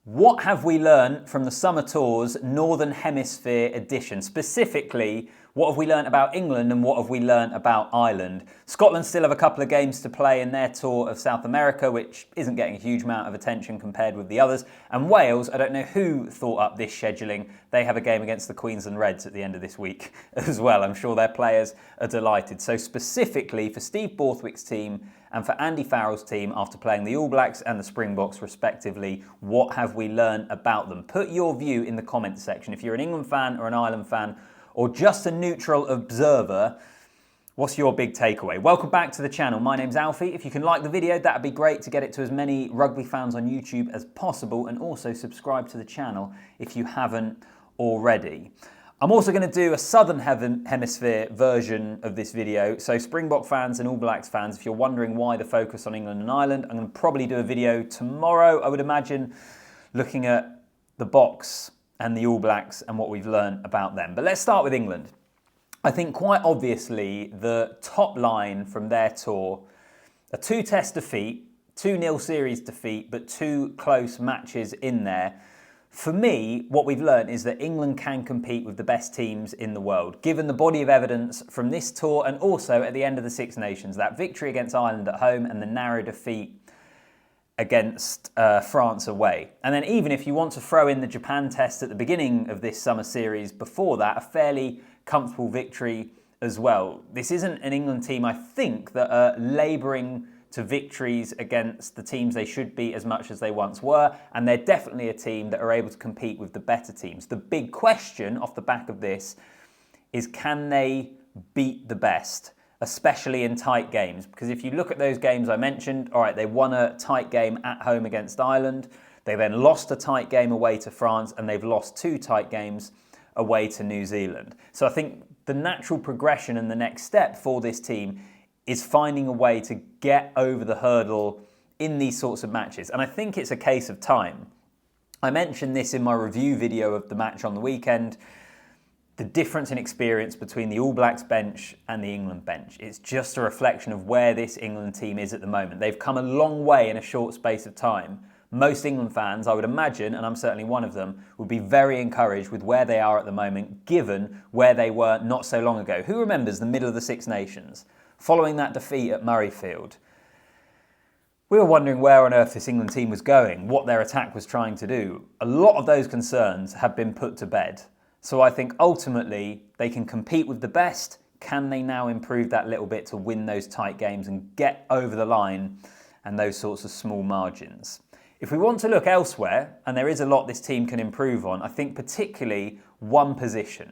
What have we learned from the Summer Tours Northern Hemisphere edition? Specifically, what have we learned about England and what have we learned about Ireland? Scotland still have a couple of games to play in their tour of South America, which isn't getting a huge amount of attention compared with the others. And Wales, I don't know who thought up this scheduling. They have a game against the Queensland Reds at the end of this week as well. I'm sure their players are delighted. So specifically for Steve Borthwick's team and for Andy Farrell's team, after playing the All Blacks and the Springboks respectively, what have we learned about them? Put your view in the comments section. If you're an England fan or an Ireland fan or just a neutral observer, what's your big takeaway? Welcome back to the channel. My name's Alfie. If you can like the video, that'd be great to get it to as many rugby fans on YouTube as possible, and also subscribe to the channel if you haven't already. I'm also going to do a Southern Hemisphere version of this video. So Springbok fans and All Blacks fans, if you're wondering why the focus on England and Ireland, I'm going to probably do a video tomorrow, I would imagine, looking at the Boks and the All Blacks and what we've learned about them. But let's start with England. I think quite obviously the top line from their tour, a 2-test defeat, 2-0 series defeat, but 2 close matches in there. For me, what we've learned is that England can compete with the best teams in the world, given the body of evidence from this tour and also at the end of the Six Nations, that victory against Ireland at home and the narrow defeat against France away. And then even if you want to throw in the Japan test at the beginning of this summer series before that, a fairly comfortable victory as well. This isn't an England team, I think, that are labouring to victories against the teams they should be as much as they once were, and they're definitely a team that are able to compete with the better teams. The big question off the back of this is, can they beat the best, especially in tight games? Because if you look at those games I mentioned, all right, they won a tight game at home against Ireland, they then lost a tight game away to France, and they've lost 2 tight games away to New Zealand. So I think the natural progression and the next step for this team is finding a way to get over the hurdle in these sorts of matches. And I think it's a case of time. I mentioned this in my review video of the match on the weekend, the difference in experience between the All Blacks bench and the England bench. It's just a reflection of where this England team is at the moment. They've come a long way in a short space of time. Most England fans, I would imagine, and I'm certainly one of them, would be very encouraged with where they are at the moment, given where they were not so long ago. Who remembers the middle of the Six Nations? Following that defeat at Murrayfield, we were wondering where on earth this England team was going, what their attack was trying to do. A lot of those concerns have been put to bed. So I think ultimately they can compete with the best. Can they now improve that little bit to win those tight games and get over the line and those sorts of small margins? If we want to look elsewhere, and there is a lot this team can improve on, I think particularly one position,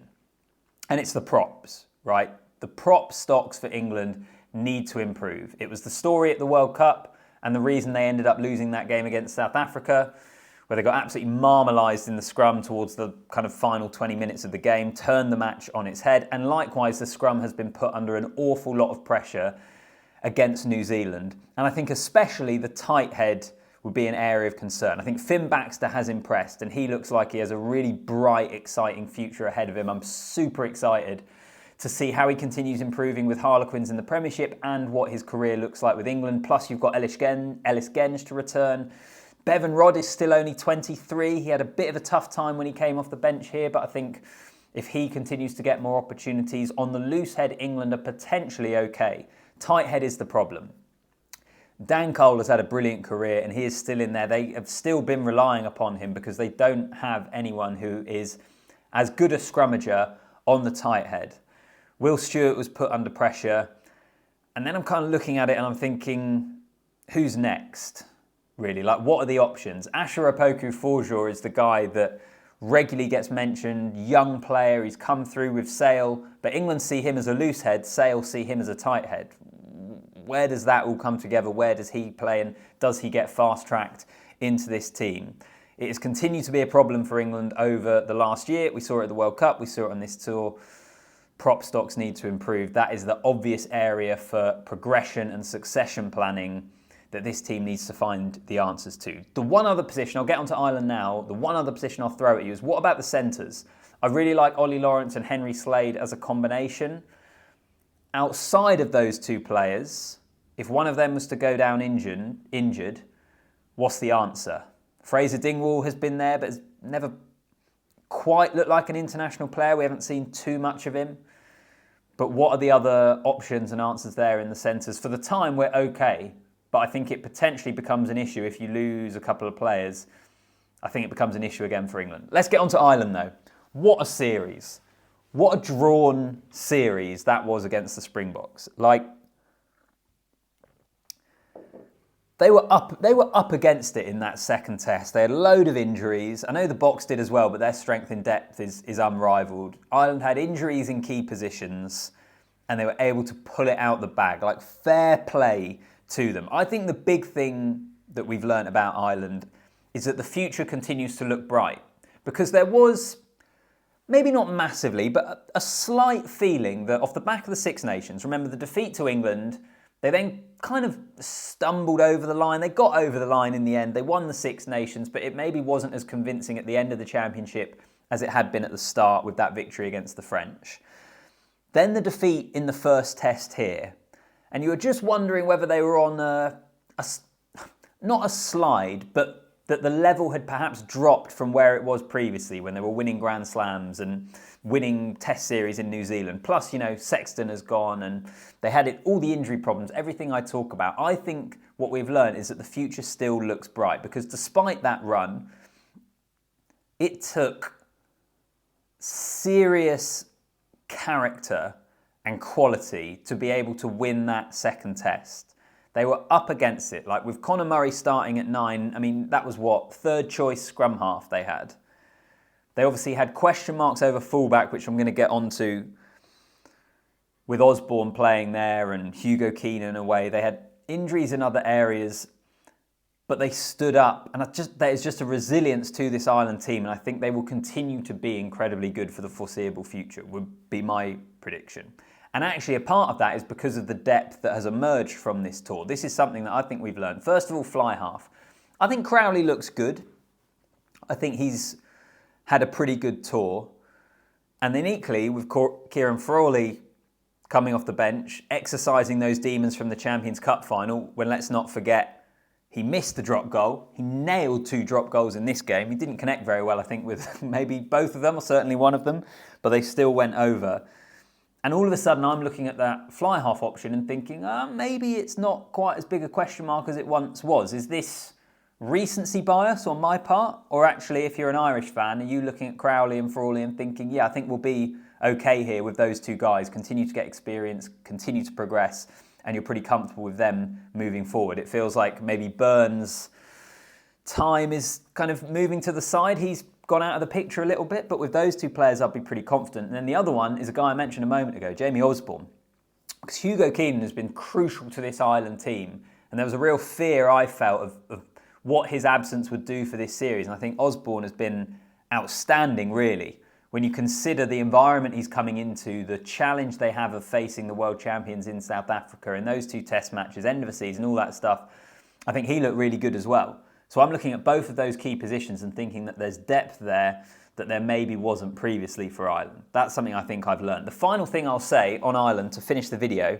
and it's the props, right? The prop stocks for England need to improve. It was the story at the World Cup and the reason they ended up losing that game against South Africa, where they got absolutely marmalised in the scrum towards the kind of final 20 minutes of the game, turned the match on its head. And likewise, the scrum has been put under an awful lot of pressure against New Zealand. And I think especially the tight head would be an area of concern. I think Finn Baxter has impressed and he looks like he has a really bright, exciting future ahead of him. I'm super excited to see how he continues improving with Harlequins in the Premiership and what his career looks like with England. Plus you've got Ellis Genge to return. Bevan Rodd is still only 23. He had a bit of a tough time when he came off the bench here, but I think if he continues to get more opportunities, on the loose head, England are potentially okay. Tight head is the problem. Dan Cole has had a brilliant career and he is still in there. They have still been relying upon him because they don't have anyone who is as good a scrummager on the tight head. Will Stewart was put under pressure, and then I'm kind of looking at it and I'm thinking, who's next, really? Like, what are the options? Asher Opoku-Forjor is the guy that regularly gets mentioned, young player, he's come through with Sale, but England see him as a loose head, Sale see him as a tight head. Where does that all come together? Where does he play, and does he get fast-tracked into this team? It has continued to be a problem for England over the last year. We saw it at the World Cup, we saw it on this tour. Prop stocks need to improve. That is the obvious area for progression and succession planning that this team needs to find the answers to. The one other position, I'll get onto Ireland now, the one other position I'll throw at you is, what about the centres? I really like Ollie Lawrence and Henry Slade as a combination. Outside of those 2 players, if one of them was to go down injured, what's the answer? Fraser Dingwall has been there, but has never quite looked like an international player. We haven't seen too much of him. But what are the other options and answers there in the centres? For the time, we're okay, but I think it potentially becomes an issue if you lose a couple of players. I think it becomes an issue again for England. Let's get on to Ireland, though. What a series. What a drawn series that was against the Springboks. Like, they were up against it in that second test. They had a load of injuries. I know the Boks did as well, but their strength in depth is unrivaled. Ireland had injuries in key positions, and they were able to pull it out the bag. Like, fair play to them. I think the big thing that we've learnt about Ireland is that the future continues to look bright. Because there was, maybe not massively, but a slight feeling that off the back of the Six Nations, remember the defeat to England, they then kind of stumbled over the line. They got over the line in the end. They won the Six Nations, but it maybe wasn't as convincing at the end of the championship as it had been at the start with that victory against the French. Then the defeat in the first test here. And you were just wondering whether they were on not a slide, but that the level had perhaps dropped from where it was previously when they were winning Grand Slams and winning Test series in New Zealand. Plus, you know, Sexton has gone and they had all the injury problems, everything I talk about. I think what we've learned is that the future still looks bright because despite that run, it took serious character and quality to be able to win that second test. They were up against it. Like with Conor Murray starting at 9, I mean, that was what? Third choice scrum half they had. They obviously had question marks over fullback, which I'm going to get onto with Osborne playing there and Hugo Keenan away. They had injuries in other areas, but they stood up. And there's just a resilience to this Ireland team. And I think they will continue to be incredibly good for the foreseeable future, would be my prediction. And actually, a part of that is because of the depth that has emerged from this tour. This is something that I think we've learned. First of all, fly half. I think Crowley looks good. I think he's had a pretty good tour. And then equally, with Kieran Frawley coming off the bench, exercising those demons from the Champions Cup final, when let's not forget, he missed the drop goal. He nailed 2 drop goals in this game. He didn't connect very well, I think, with maybe both of them, or certainly one of them, but they still went over. And all of a sudden, I'm looking at that fly half option and thinking, maybe it's not quite as big a question mark as it once was. Is this recency bias on my part? Or actually, if you're an Irish fan, are you looking at Crowley and Frawley and thinking, yeah, I think we'll be okay here with those 2 guys, continue to get experience, continue to progress, and you're pretty comfortable with them moving forward? It feels like maybe Burns' time is kind of moving to the side. He's gone out of the picture a little bit, but with those 2 players, I'll be pretty confident. And then the other one is a guy I mentioned a moment ago, Jamie Osborne. Because Hugo Keenan has been crucial to this Ireland team, and there was a real fear I felt of what his absence would do for this series. And I think Osborne has been outstanding, really. When you consider the environment he's coming into, the challenge they have of facing the world champions in South Africa in those 2 test matches, end of a season, all that stuff, I think he looked really good as well. So I'm looking at both of those key positions and thinking that there's depth there that there maybe wasn't previously for Ireland. That's something I think I've learned. The final thing I'll say on Ireland to finish the video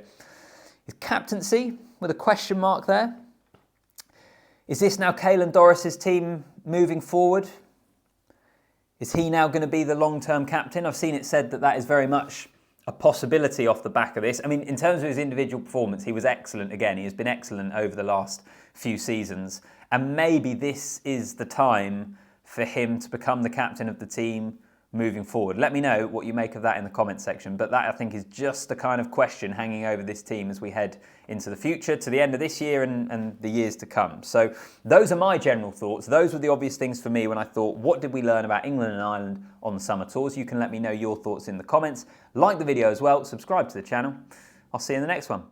is captaincy with a question mark there. Is this now Caelan Doris's team moving forward? Is he now going to be the long-term captain? I've seen it said that that is very much a possibility off the back of this. I mean, in terms of his individual performance, he was excellent again. He has been excellent over the last few seasons. And maybe this is the time for him to become the captain of the team moving forward. Let me know what you make of that in the comment section. But that, I think, is just the kind of question hanging over this team as we head into the future, to the end of this year and the years to come. So those are my general thoughts. Those were the obvious things for me when I thought, what did we learn about England and Ireland on the summer tours? You can let me know your thoughts in the comments. Like the video as well. Subscribe to the channel. I'll see you in the next one.